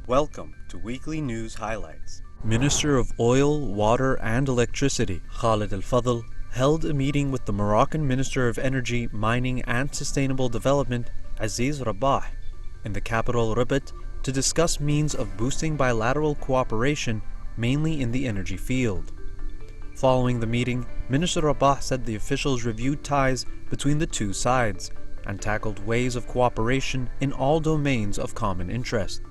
Welcome to Weekly News Highlights. Minister of Oil, Water and Electricity, Khalid Al-Fadl, held a meeting with the Moroccan Minister of Energy, Mining and Sustainable Development, Aziz Rabah, in the capital Rabat to discuss means of boosting bilateral cooperation, mainly in the energy field. Following the meeting, Minister Rabah said the officials reviewed ties between the two sides and tackled ways of cooperation in all domains of common interest.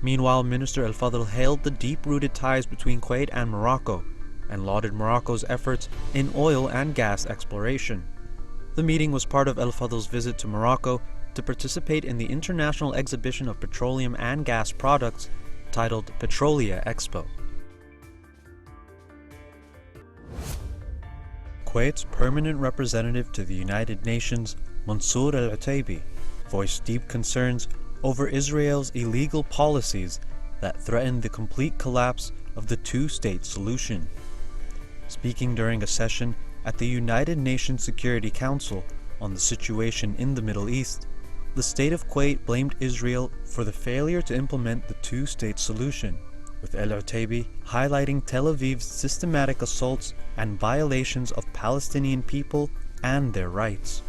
Meanwhile, Minister Al-Fadl hailed the deep-rooted ties between Kuwait and Morocco and lauded Morocco's efforts in oil and gas exploration. The meeting was part of Al-Fadl's visit to Morocco to participate in the International Exhibition of Petroleum and Gas Products titled Petrolia Expo. Kuwait's permanent representative to the United Nations, Mansour Al-Utaibi, voiced deep concerns over Israel's illegal policies that threaten the complete collapse of the two-state solution. Speaking during a session at the United Nations Security Council on the situation in the Middle East, the state of Kuwait blamed Israel for the failure to implement the two-state solution, with Al-Utaibi highlighting Tel Aviv's systematic assaults and violations of Palestinian people and their rights.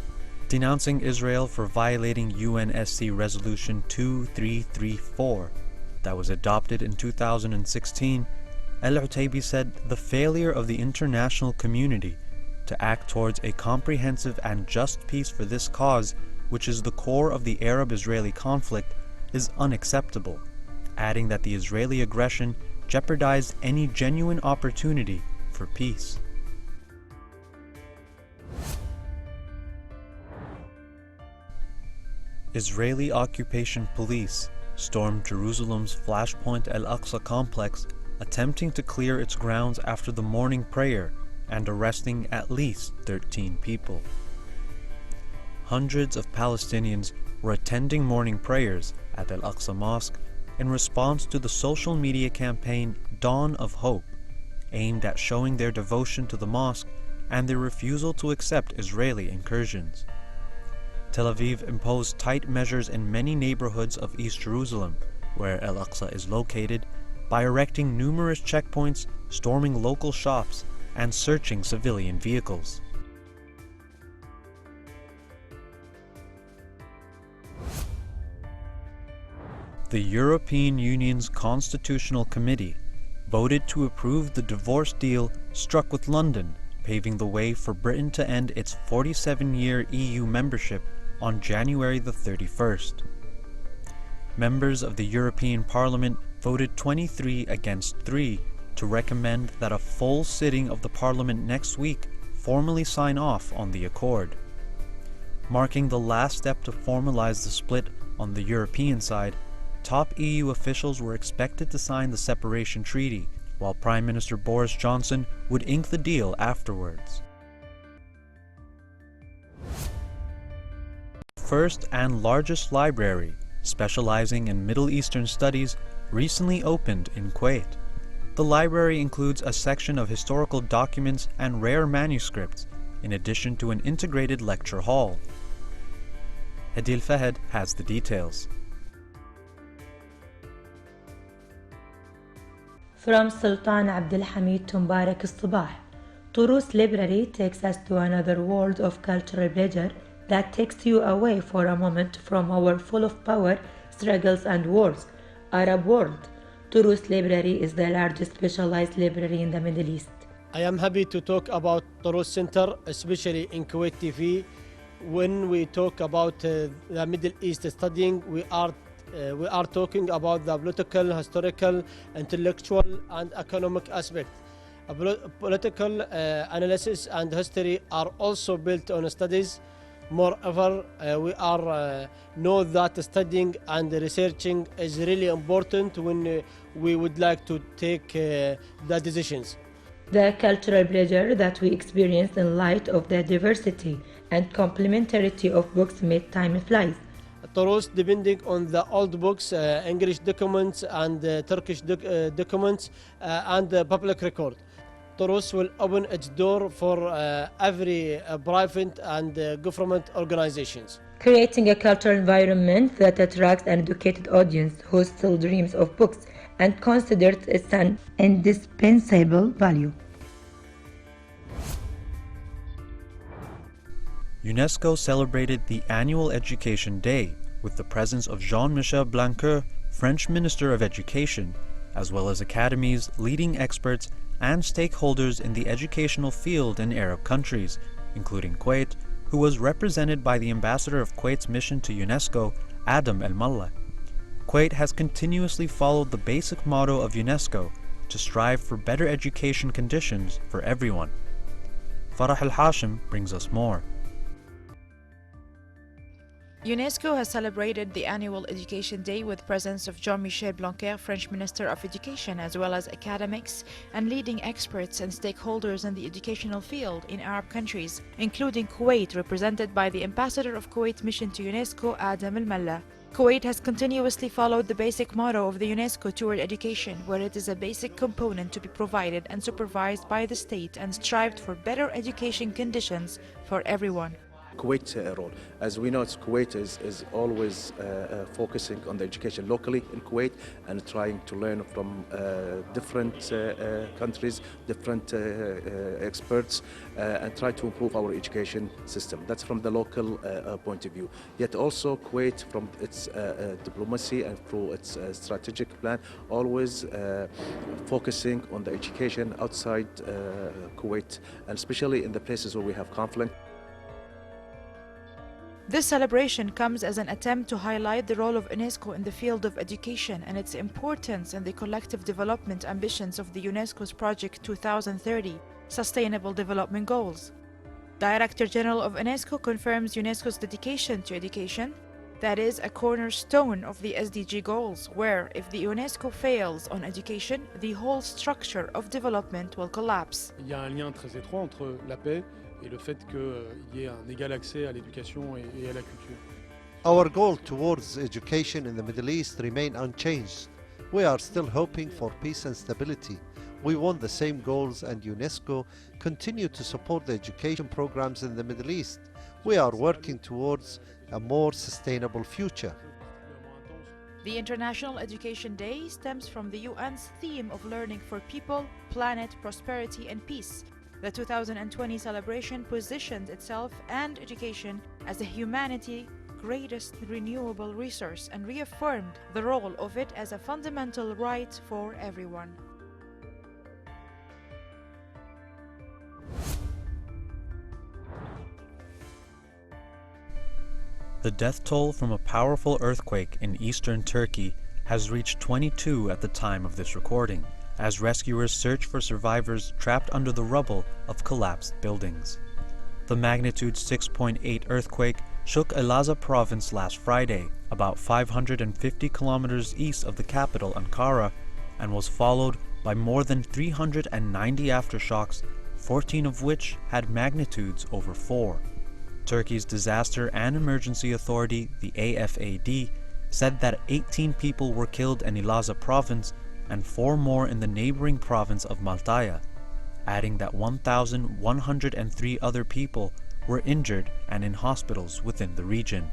Denouncing Israel for violating UNSC Resolution 2334 that was adopted in 2016, Al-Utaibi said the failure of the international community to act towards a comprehensive and just peace for this cause, which is the core of the Arab-Israeli conflict, is unacceptable, adding that the Israeli aggression jeopardized any genuine opportunity for peace. Israeli occupation police stormed Jerusalem's Flashpoint Al-Aqsa complex, attempting to clear its grounds after the morning prayer and arresting at least 13 people. Hundreds of Palestinians were attending morning prayers at Al-Aqsa Mosque in response to the social media campaign Dawn of Hope, aimed at showing their devotion to the mosque and their refusal to accept Israeli incursions. Tel Aviv imposed tight measures in many neighborhoods of East Jerusalem, where Al-Aqsa is located, by erecting numerous checkpoints, storming local shops, and searching civilian vehicles. The European Union's Constitutional Committee voted to approve the divorce deal struck with London, paving the way for Britain to end its 47-year EU membership on January the 31st. Members of the European Parliament voted 23 against 3 to recommend that a full sitting of the Parliament next week formally sign off on the accord. Marking the last step to formalize the split on the European side, top EU officials were expected to sign the separation treaty, while Prime Minister Boris Johnson would ink the deal afterwards. First and largest library, specializing in Middle Eastern studies, recently opened in Kuwait. The library includes a section of historical documents and rare manuscripts, in addition to an integrated lecture hall. Adil Fahed has the details. From Sultan Abdulhamid to Mubarak al-Sabah, Turus Library takes us to another world of cultural pleasure that takes you away for a moment from our full of power, struggles and wars Arab world. Turus Library is the largest specialized library in the Middle East. I am happy to talk about Turus Center, especially in Kuwait TV. When we talk about the Middle East studying, we are talking about the political, historical, intellectual and economic aspect. Political analysis and history are also built on studies. Moreover, we know that studying and researching is really important when we would like to take the decisions. The cultural pleasure that we experience in light of the diversity and complementarity of books made time flies. Turus, depending on the old books, English documents and Turkish documents and public record. Taurus will open its door for every private and government organizations. Creating a cultural environment that attracts an educated audience who still dreams of books and considers it an indispensable value. UNESCO celebrated the annual Education Day with the presence of Jean-Michel Blanquer, French Minister of Education, as well as academies, leading experts, and stakeholders in the educational field in Arab countries, including Kuwait, who was represented by the ambassador of Kuwait's mission to UNESCO, Adam El-Mallah. Kuwait has continuously followed the basic motto of UNESCO to strive for better education conditions for everyone. Farah Al-Hashim brings us more. UNESCO has celebrated the annual Education Day with presence of Jean-Michel Blanquer, French Minister of Education, as well as academics and leading experts and stakeholders in the educational field in Arab countries, including Kuwait, represented by the ambassador of Kuwait's mission to UNESCO, Adam El-Mallah. Kuwait has continuously followed the basic motto of the UNESCO toward education, where it is a basic component to be provided and supervised by the state, and strived for better education conditions for everyone. Kuwait's role. As we know, Kuwait is always focusing on the education locally in Kuwait and trying to learn from different countries, different experts, and try to improve our education system. That's from the local point of view. Yet also Kuwait, from its diplomacy and through its strategic plan, always focusing on the education outside Kuwait, and especially in the places where we have conflict. This celebration comes as an attempt to highlight the role of UNESCO in the field of education and its importance in the collective development ambitions of the UNESCO's Project 2030 Sustainable Development Goals. Director General of UNESCO confirms UNESCO's dedication to education, that is a cornerstone of the SDG goals, where if the UNESCO fails on education, the whole structure of development will collapse. Il y a un lien très étroit entre la paix et le fait qu'il y ait un égal accès à l'éducation et à la culture. Our goal towards education in the Middle East remain unchanged. We are still hoping for peace and stability. We want the same goals, and UNESCO continue to support the education programs in the Middle East. We are working towards a more sustainable future. The International Education Day stems from the UN's theme of learning for people, planet, prosperity and peace. The 2020 celebration positioned itself and education as a humanity's greatest renewable resource and reaffirmed the role of it as a fundamental right for everyone. The death toll from a powerful earthquake in eastern Turkey has reached 22 at the time of this recording, as rescuers search for survivors trapped under the rubble of collapsed buildings. The magnitude 6.8 earthquake shook Elazığ province last Friday, about 550 kilometers east of the capital Ankara, and was followed by more than 390 aftershocks, 14 of which had magnitudes over 4. Turkey's Disaster and Emergency Authority, the AFAD, said that 18 people were killed in Elazığ province and 4 more in the neighboring province of Maltaya, adding that 1,103 other people were injured and in hospitals within the region.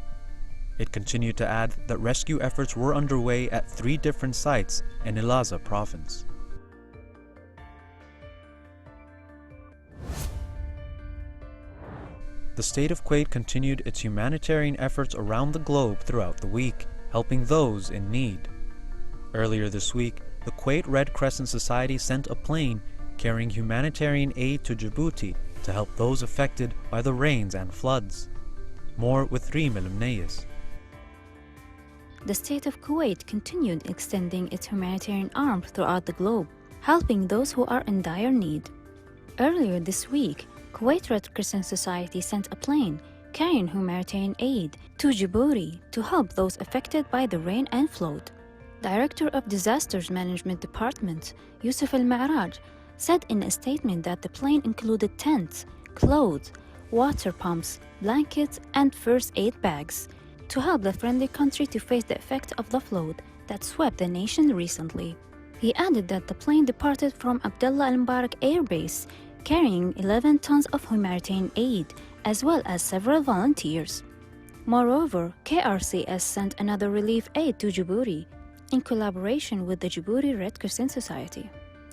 It continued to add that rescue efforts were underway at 3 different sites in Elazığ province. The state of Kuwait continued its humanitarian efforts around the globe throughout the week, helping those in need. Earlier this week, the Kuwait Red Crescent Society sent a plane carrying humanitarian aid to Djibouti to help those affected by the rains and floods. More with Reem El Mnayes. The state of Kuwait continued extending its humanitarian arm throughout the globe, helping those who are in dire need. Earlier this week, Kuwait Red Crescent Society sent a plane carrying humanitarian aid to Djibouti to help those affected by the rain and flood. Director of Disasters Management Department, Yusuf Al-Ma'raj, said in a statement that the plane included tents, clothes, water pumps, blankets, and first aid bags to help the friendly country to face the effect of the flood that swept the nation recently. He added that the plane departed from Abdullah Al Mubarak Air Base carrying 11 tons of humanitarian aid as well as several volunteers. Moreover, KRCS sent another relief aid to Djibouti in collaboration with the Djibouti Red Crescent Society.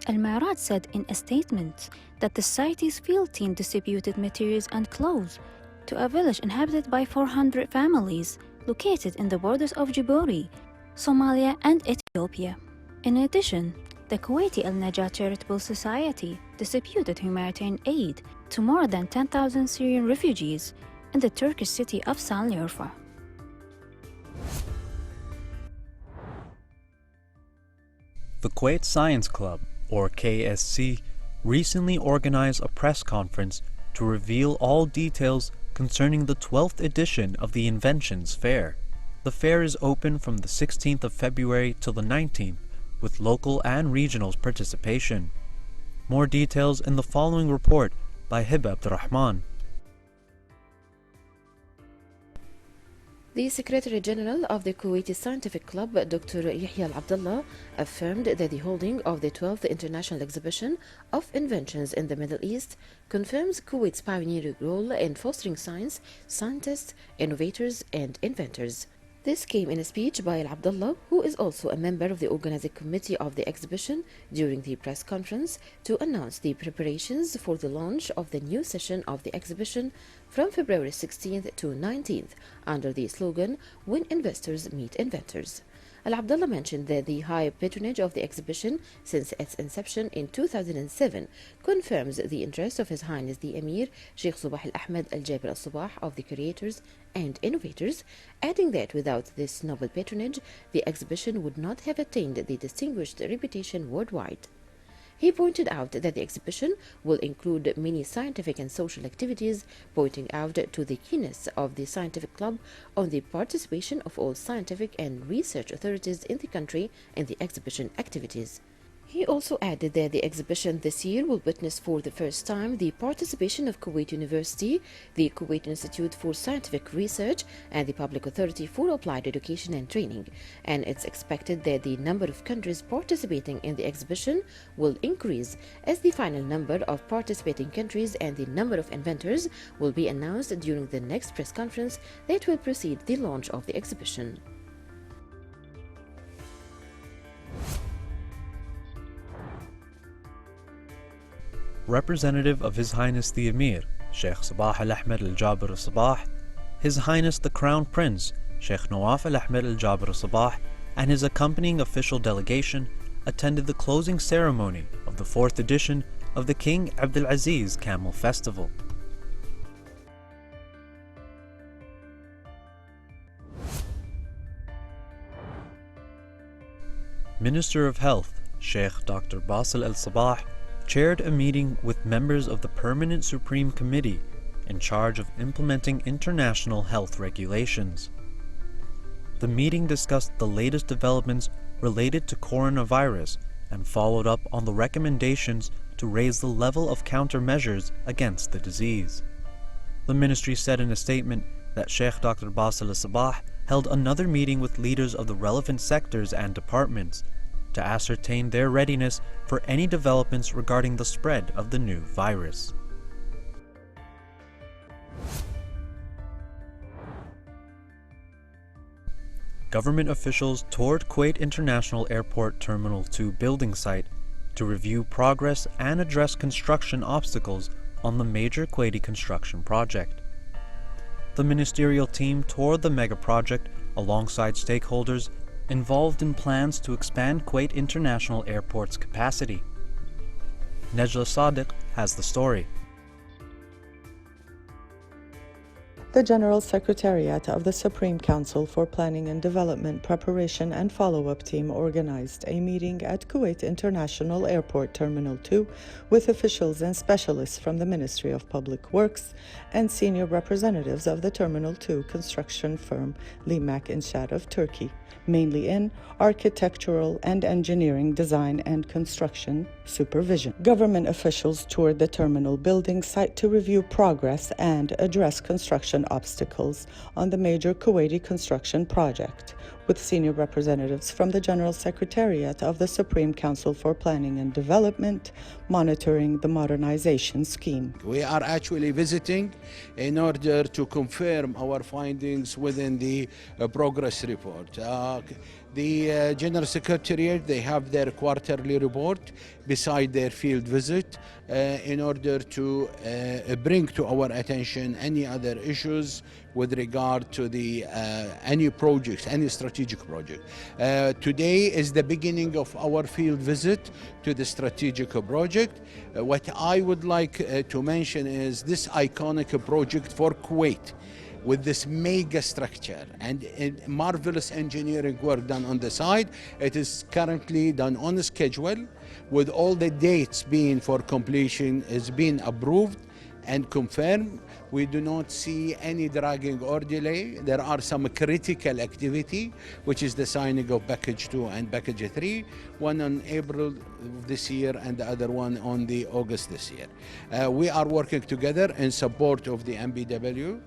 Al-Ma'rad said in a statement that the society's field team distributed materials and clothes to a village inhabited by 400 families located in the borders of Djibouti, Somalia, and Ethiopia. In addition, the Kuwaiti Al-Najah Charitable Society distributed humanitarian aid to more than 10,000 Syrian refugees in the Turkish city of Sanliurfa. The Kuwait Science Club, or KSC, recently organized a press conference to reveal all details concerning the 12th edition of the Inventions Fair. The fair is open from the 16th of February till the 19th, with local and regional participation. More details in the following report by Hiba Abdurrahman. The Secretary General of the Kuwaiti Scientific Club, Dr. Yahya Al-Abdullah, affirmed that the holding of the 12th International Exhibition of Inventions in the Middle East confirms Kuwait's pioneering role in fostering science, scientists, innovators, and inventors. This came in a speech by Al-Abdullah, who is also a member of the organizing committee of the exhibition, during the press conference to announce the preparations for the launch of the new session of the exhibition from February 16th to 19th under the slogan, "When Investors Meet Inventors." Al-Abdullah mentioned that the high patronage of the exhibition since its inception in 2007 confirms the interest of His Highness the Emir Sheikh Subah Al-Ahmed Al-Jaber Al-Sabah of the creators and innovators, adding that without this noble patronage, the exhibition would not have attained the distinguished reputation worldwide. He pointed out that the exhibition will include many scientific and social activities, pointing out to the keenness of the scientific club on the participation of all scientific and research authorities in the country in the exhibition activities. He also added that the exhibition this year will witness for the first time the participation of Kuwait University, the Kuwait Institute for Scientific Research, and the Public Authority for Applied Education and Training, and it's expected that the number of countries participating in the exhibition will increase as the final number of participating countries and the number of inventors will be announced during the next press conference that will precede the launch of the exhibition. Representative of His Highness the Emir, Sheikh Sabah Al-Ahmed Al-Jaber Al-Sabah, His Highness the Crown Prince, Sheikh Nawaf Al-Ahmed Al-Jaber Al-Sabah, and his accompanying official delegation attended the closing ceremony of the 4th edition of the King Abdulaziz Camel Festival. Minister of Health, Sheikh Dr. Basil Al-Sabah, chaired a meeting with members of the Permanent Supreme Committee in charge of implementing international health regulations. The meeting discussed the latest developments related to coronavirus and followed up on the recommendations to raise the level of countermeasures against the disease. The ministry said in a statement that Sheikh Dr. Basil Al-Sabah held another meeting with leaders of the relevant sectors and departments to ascertain their readiness for any developments regarding the spread of the new virus. Government officials toured Kuwait International Airport Terminal 2 building site to review progress and address construction obstacles on the major Kuwaiti construction project. The ministerial team toured the mega project alongside stakeholders involved in plans to expand Kuwait International Airport's capacity. Nejla Sadiq has the story. The General Secretariat of the Supreme Council for Planning and Development Preparation and Follow-up Team organized a meeting at Kuwait International Airport Terminal 2 with officials and specialists from the Ministry of Public Works and senior representatives of the Terminal 2 construction firm Limak Inşaat of Turkey, mainly in architectural and engineering design and construction supervision. Government officials toured the terminal building site to review progress and address construction obstacles on the major Kuwaiti construction project, with senior representatives from the General Secretariat of the Supreme Council for Planning and Development monitoring the modernization scheme. We are actually visiting in order to confirm our findings within the progress report. The General Secretariat, they have their quarterly report beside their field visit in order to bring to our attention any other issues with regard to the any projects, any strategic project. Today is the beginning of our field visit to the strategic project. What I would like to mention is this iconic project for Kuwait, with this mega structure and marvelous engineering work done on the side. It is currently done on schedule, with all the dates being for completion is being approved and confirmed. We do not see any dragging or delay. There are some critical activity, which is the signing of package 2 and package 3, one on April this year and the other one on the August this year. We are working together in support of the MBW.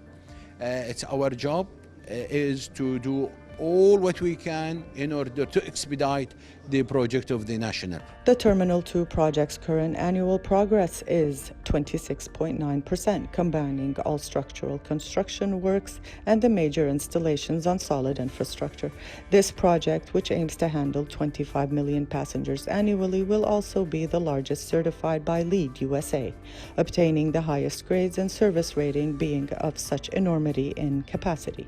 It's our job is to do all what we can in order to expedite the project of the national. The Terminal 2 project's current annual progress is 26.9%, combining all structural construction works and the major installations on solid infrastructure. This project, which aims to handle 25 million passengers annually, will also be the largest certified by LEED USA, obtaining the highest grades and service rating being of such enormity in capacity.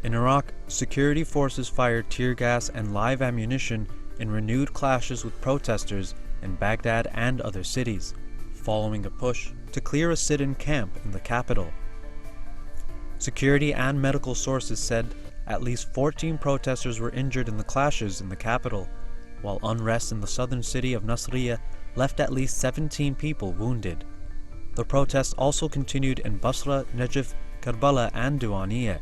In Iraq, security forces fired tear gas and live ammunition in renewed clashes with protesters in Baghdad and other cities, following a push to clear a sit-in camp in the capital. Security and medical sources said at least 14 protesters were injured in the clashes in the capital, while unrest in the southern city of Nasiriyah left at least 17 people wounded. The protests also continued in Basra, Najaf, Karbala, and Diwaniyah,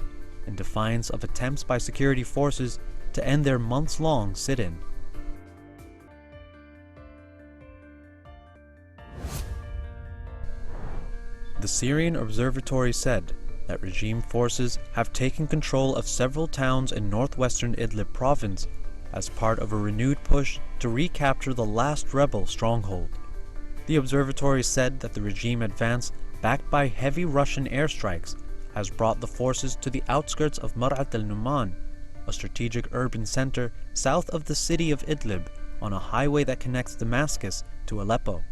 in defiance of attempts by security forces to end their months-long sit-in. The Syrian Observatory said that regime forces have taken control of several towns in northwestern Idlib province as part of a renewed push to recapture the last rebel stronghold. The observatory said that the regime advance, backed by heavy Russian airstrikes, has brought the forces to the outskirts of Mar'at al-Numan, a strategic urban center south of the city of Idlib on a highway that connects Damascus to Aleppo.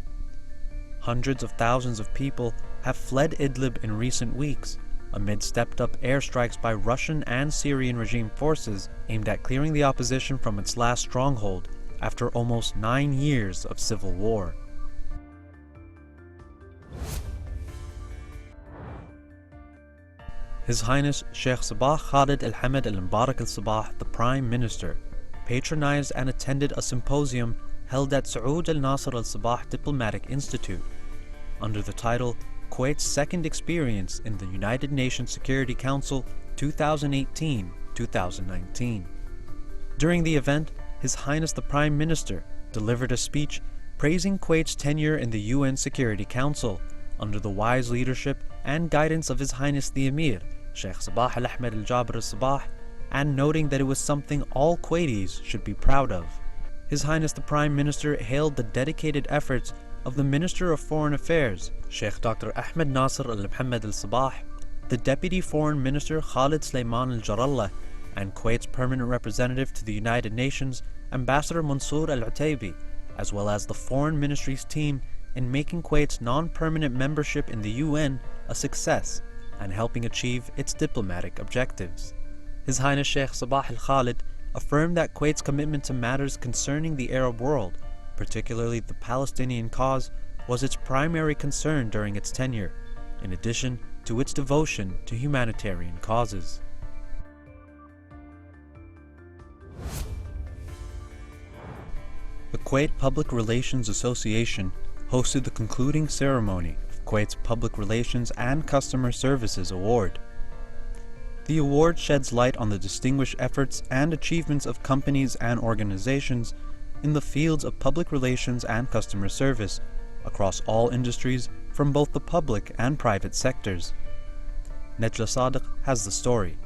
Hundreds of thousands of people have fled Idlib in recent weeks, amid stepped-up airstrikes by Russian and Syrian regime forces aimed at clearing the opposition from its last stronghold after almost 9 years of civil war. His Highness Sheikh Sabah Khalid Al Hamad Al Mbarak Al Sabah, the Prime Minister, patronized and attended a symposium held at Saud Al Nasser Al Sabah Diplomatic Institute under the title Kuwait's Second Experience in the United Nations Security Council 2018-2019. During the event, His Highness the Prime Minister delivered a speech praising Kuwait's tenure in the UN Security Council under the wise leadership and guidance of His Highness the Emir, Sheikh Sabah Al Ahmed Al Jabr Al Sabah, and noting that it was something all Kuwaitis should be proud of. His Highness the Prime Minister hailed the dedicated efforts of the Minister of Foreign Affairs, Sheikh Dr. Ahmed Nasser Al Mohammed Al Sabah, the Deputy Foreign Minister Khalid Sulaiman Al Jarallah, and Kuwait's permanent representative to the United Nations, Ambassador Mansour Al Utaibi, as well as the Foreign Ministry's team in making Kuwait's non-permanent membership in the UN a success and helping achieve its diplomatic objectives. His Highness Sheikh Sabah Al Khalid affirmed that Kuwait's commitment to matters concerning the Arab world, particularly the Palestinian cause, was its primary concern during its tenure, in addition to its devotion to humanitarian causes. The Kuwait Public Relations Association hosted the concluding ceremony of Kuwait's Public Relations and Customer Services Award. The award sheds light on the distinguished efforts and achievements of companies and organizations in the fields of public relations and customer service across all industries, from both the public and private sectors. Nejla Sadiq has the story.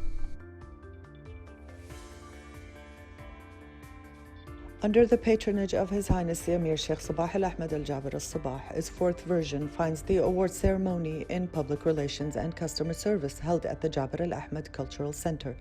Under the patronage of His Highness the Emir Sheikh Sabah Al Ahmed Al Jaber Al Sabah, its fourth version finds the award ceremony in Public Relations and Customer Service held at the Jaber Al Ahmed Cultural Center.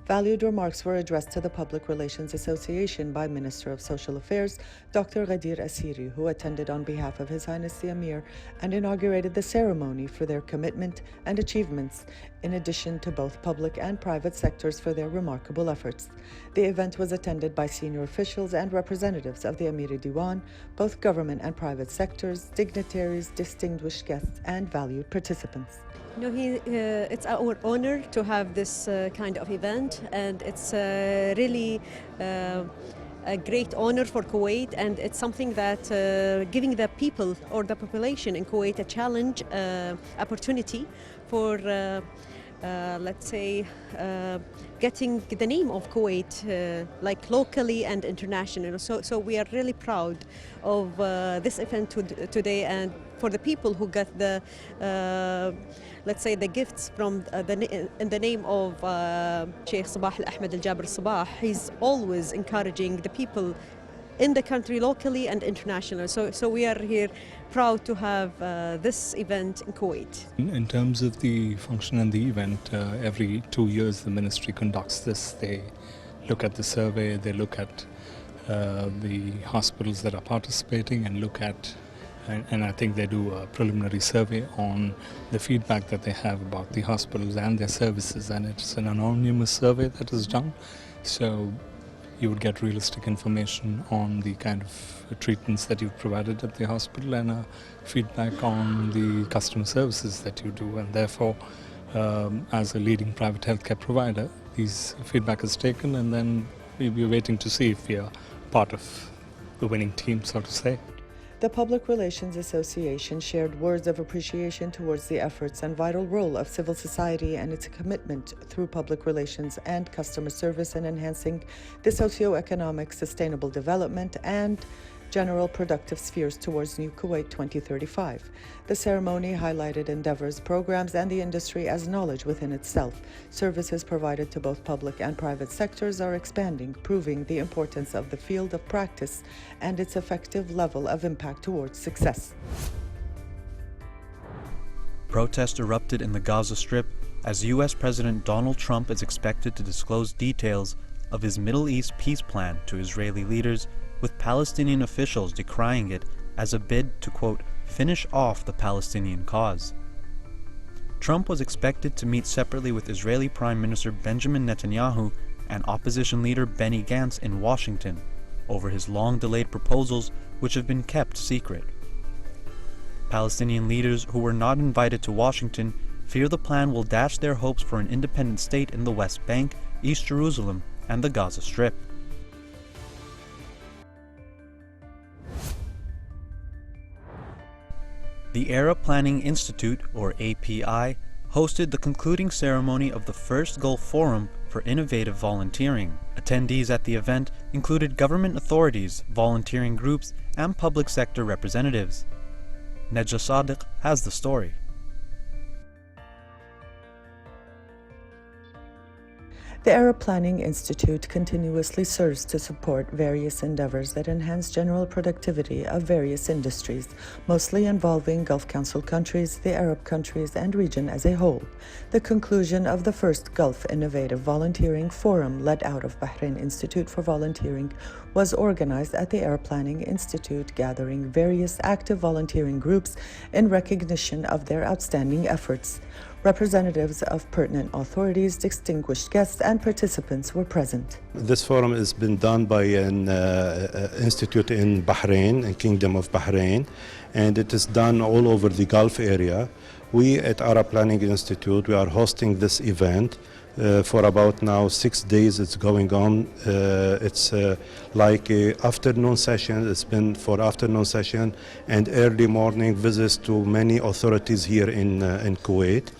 Valued remarks were addressed to the Public Relations Association by Minister of Social Affairs, Dr. Ghadir Asiri, who attended on behalf of His Highness the Emir and inaugurated the ceremony for their commitment and achievements, in addition to both public and private sectors for their remarkable efforts. The event was attended by senior officials and representatives of the Amiri Diwan, both government and private sectors, dignitaries, distinguished guests, and valued participants. It's our honor to have this kind of event, and it's really a great honor for Kuwait, and it's something that giving the people or the population in Kuwait a challenge, opportunity for let's say getting the name of Kuwait like locally and internationally. So we are really proud of this event today, and for the people who got the let's say the gifts from in the name of Sheikh Sabah Al Ahmed Al Jaber Sabah. He's always encouraging the people in the country locally and internationally. So we are here proud to have this event in Kuwait. In terms of the function and the event, every 2 years the ministry conducts this. They look at the survey, they look at the hospitals that are participating and look at, and I think they do a preliminary survey on the feedback that they have about the hospitals and their services, and it's an anonymous survey that is done. So you would get realistic information on the kind of treatments that you've provided at the hospital and feedback on the customer services that you do. And therefore, as a leading private healthcare provider, these feedback is taken, and then we're waiting to see if we are part of the winning team, so to say. The Public Relations Association shared words of appreciation towards the efforts and vital role of civil society and its commitment through public relations and customer service in enhancing the socio-economic sustainable development and general productive spheres towards New Kuwait 2035. The ceremony highlighted endeavors, programs, and the industry as knowledge within itself. Services provided to both public and private sectors are expanding, proving the importance of the field of practice and its effective level of impact towards success. Protests erupted in the Gaza Strip as U.S. President Donald Trump is expected to disclose details of his Middle East peace plan to Israeli leaders, with Palestinian officials decrying it as a bid to, quote, finish off the Palestinian cause. Trump was expected to meet separately with Israeli Prime Minister Benjamin Netanyahu and opposition leader Benny Gantz in Washington over his long-delayed proposals, which have been kept secret. Palestinian leaders who were not invited to Washington fear the plan will dash their hopes for an independent state in the West Bank, East Jerusalem, and the Gaza Strip. The Arab Planning Institute, or API, hosted the concluding ceremony of the first Gulf Forum for Innovative Volunteering. Attendees at the event included government authorities, volunteering groups, and public sector representatives. Nejla Sadiq has the story. The Arab Planning Institute continuously serves to support various endeavors that enhance general productivity of various industries, mostly involving Gulf Council countries, the Arab countries, and region as a whole. The conclusion of the first Gulf Innovative Volunteering Forum, led out of Bahrain Institute for Volunteering, was organized at the Arab Planning Institute, gathering various active volunteering groups in recognition of their outstanding efforts. Representatives of pertinent authorities, distinguished guests, and participants were present. This forum has been done by an institute in Bahrain, in Kingdom of Bahrain, and it is done all over the Gulf area. We at Arab Planning Institute, we are hosting this event for about now 6 days. It's going on. It's like a afternoon session. It's been for afternoon session and early morning visits to many authorities here in Kuwait.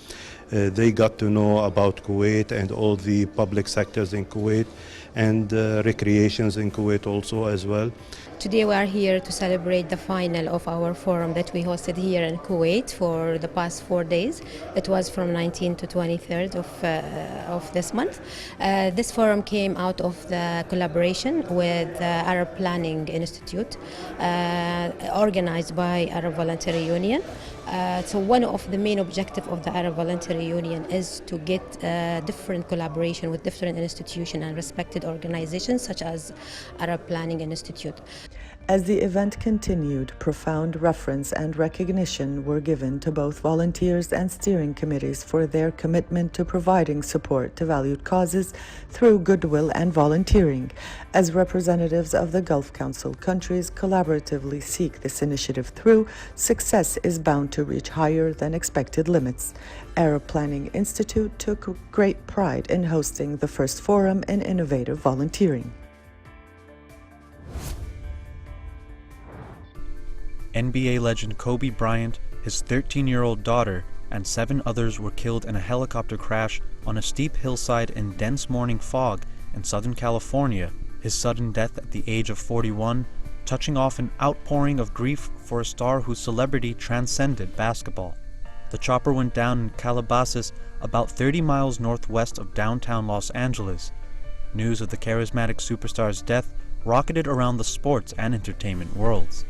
They got to know about Kuwait and all the public sectors in Kuwait, and recreations in Kuwait also as well. Today we are here to celebrate the final of our forum that we hosted here in Kuwait for the past 4 days. It was from 19th to 23rd of this month. This forum came out of the collaboration with the Arab Planning Institute, organized by Arab Voluntary Union. So one of the main objectives of the Arab Voluntary Union is to get different collaboration with different institutions and respected organizations such as Arab Planning Institute. As the event continued, profound reference and recognition were given to both volunteers and steering committees for their commitment to providing support to valued causes through goodwill and volunteering. As representatives of the Gulf Council countries collaboratively seek this initiative through, success is bound to reach higher than expected limits. Arab Planning Institute took great pride in hosting the first forum in innovative volunteering. NBA legend Kobe Bryant, his 13-year-old daughter, and 7 others were killed in a helicopter crash on a steep hillside in dense morning fog in Southern California. His sudden death at the age of 41, touching off an outpouring of grief for a star whose celebrity transcended basketball. The chopper went down in Calabasas, about 30 miles northwest of downtown Los Angeles. News of the charismatic superstar's death rocketed around the sports and entertainment worlds.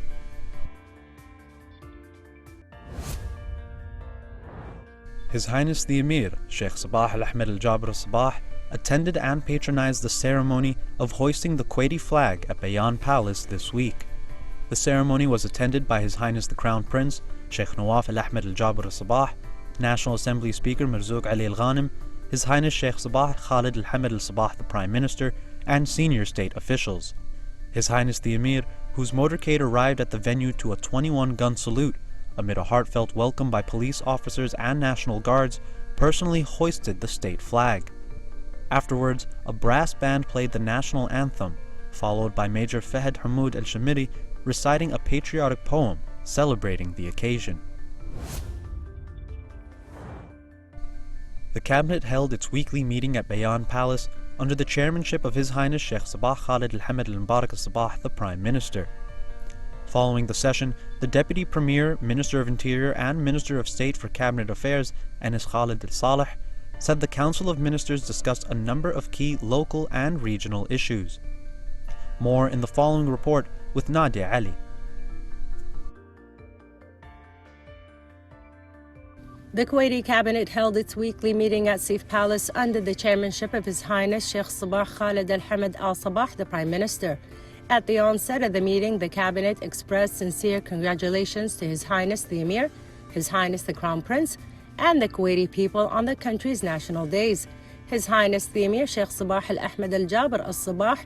His Highness the Emir, Sheikh Sabah Al-Ahmed Al-Jaber Al-Sabah, attended and patronized the ceremony of hoisting the Kuwaiti flag at Bayan Palace this week. The ceremony was attended by His Highness the Crown Prince, Sheikh Nawaf Al-Ahmed Al-Jaber Al-Sabah, National Assembly Speaker Marzouk Ali Al-Ghanim, His Highness Sheikh Sabah Khalid Al-Hamid Al-Sabah the Prime Minister, and senior state officials. His Highness the Emir, whose motorcade arrived at the venue to a 21-gun salute, amid a heartfelt welcome by police officers and National Guards, personally hoisted the state flag. Afterwards, a brass band played the national anthem, followed by Major Fahed Hamoud Al-Shamiri reciting a patriotic poem celebrating the occasion. The cabinet held its weekly meeting at Bayan Palace under the chairmanship of His Highness Sheikh Sabah Khalid Al-Hamid Al-Mubarak Al-Sabah, the Prime Minister. Following the session, the Deputy Premier, Minister of Interior and Minister of State for Cabinet Affairs, Anis Khalid Al-Saleh, said the Council of Ministers discussed a number of key local and regional issues. More in the following report with Nadia Ali. The Kuwaiti cabinet held its weekly meeting at Saif Palace under the chairmanship of His Highness Sheikh Sabah Khalid Al-Hamid Al-Sabah, the Prime Minister. At the onset of the meeting, the cabinet expressed sincere congratulations to His Highness the Emir, His Highness the Crown Prince, and the Kuwaiti people on the country's national days. His Highness the Emir Sheikh Sabah Al-Ahmed Al-Jaber Al-Sabah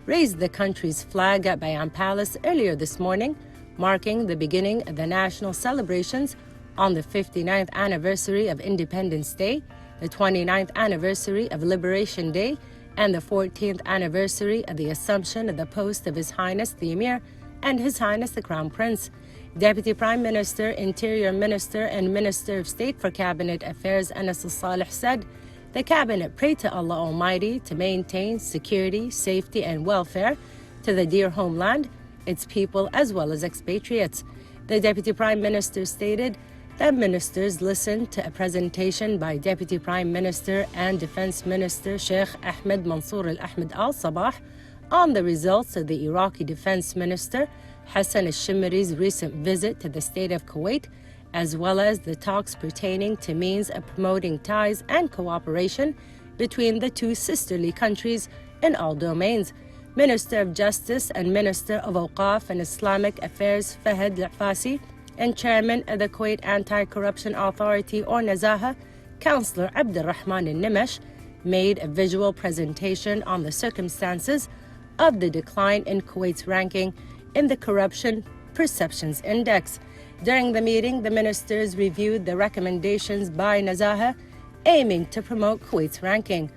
raised the country's flag at Bayan Palace earlier this morning, marking the beginning of the national celebrations on the 59th anniversary of Independence Day, the 29th anniversary of Liberation Day, and the 14th anniversary of the assumption of the post of His Highness the Emir and His Highness the Crown Prince. Deputy Prime Minister, Interior Minister, and Minister of State for Cabinet Affairs Anas Al-Saleh said, the Cabinet prayed to Allah Almighty to maintain security, safety, and welfare to the dear homeland, its people, as well as expatriates. The Deputy Prime Minister stated that ministers listened to a presentation by Deputy Prime Minister and Defense Minister Sheikh Ahmed Mansour Al-Ahmed Al-Sabah on the results of the Iraqi Defense Minister Hassan Al-Shimri's recent visit to the state of Kuwait, as well as the talks pertaining to means of promoting ties and cooperation between the two sisterly countries in all domains. Minister of Justice and Minister of Awqaf and Islamic Affairs Fahed Al-Fasi and Chairman of the Kuwait Anti-Corruption Authority, or Nazaha, Councillor Abdurrahman Al-Nimash, made a visual presentation on the circumstances of the decline in Kuwait's ranking in the Corruption Perceptions Index. During the meeting, the ministers reviewed the recommendations by Nazaha aiming to promote Kuwait's ranking.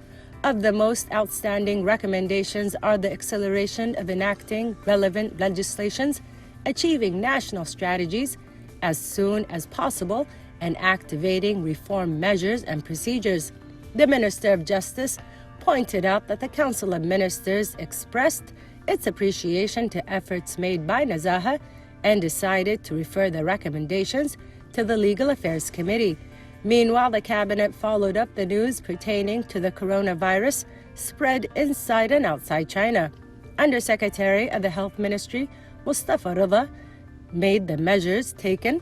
Of the most outstanding recommendations are the acceleration of enacting relevant legislations, achieving national strategies as soon as possible, and activating reform measures and procedures. The Minister of Justice pointed out that the Council of Ministers expressed its appreciation to efforts made by Nazaha and decided to refer the recommendations to the Legal Affairs Committee. Meanwhile, the cabinet followed up the news pertaining to the coronavirus spread inside and outside China. Undersecretary of the Health Ministry, Mustafa Rida, made the measures taken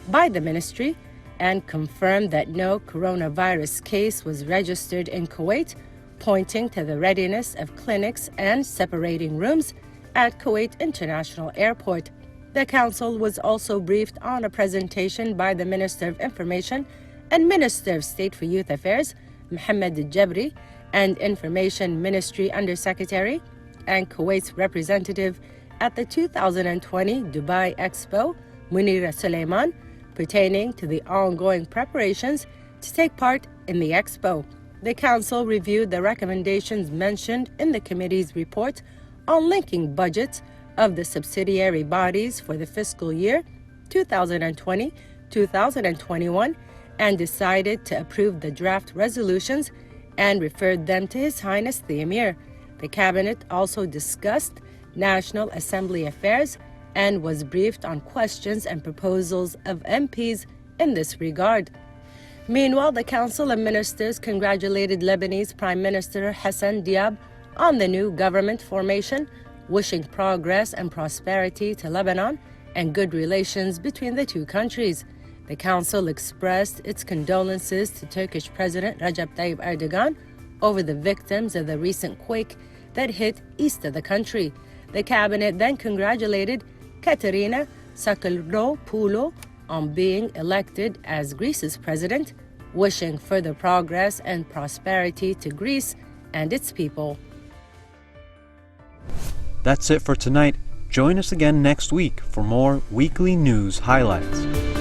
by the ministry and confirmed that no coronavirus case was registered in Kuwait, pointing to the readiness of clinics and separating rooms at Kuwait International Airport. The council was also briefed on a presentation by the Minister of Information and Minister of State for Youth Affairs, Mohammed Al-Jabri, and Information Ministry Undersecretary and Kuwait's representative at the 2020 Dubai Expo, Munira Suleiman, pertaining to the ongoing preparations to take part in the expo. The council reviewed the recommendations mentioned in the committee's report on linking budgets of the subsidiary bodies for the fiscal year 2020-2021 and decided to approve the draft resolutions and referred them to His Highness the Emir. The cabinet also discussed National Assembly affairs and was briefed on questions and proposals of MPs in this regard. Meanwhile, the Council of Ministers congratulated Lebanese Prime Minister Hassan Diab on the new government formation, wishing progress and prosperity to Lebanon and good relations between the two countries. The Council expressed its condolences to Turkish President Recep Tayyip Erdogan over the victims of the recent quake that hit east of the country. The cabinet then congratulated Katerina Sakellaropoulou on being elected as Greece's president, wishing further progress and prosperity to Greece and its people. That's it for tonight. Join us again next week for more weekly news highlights.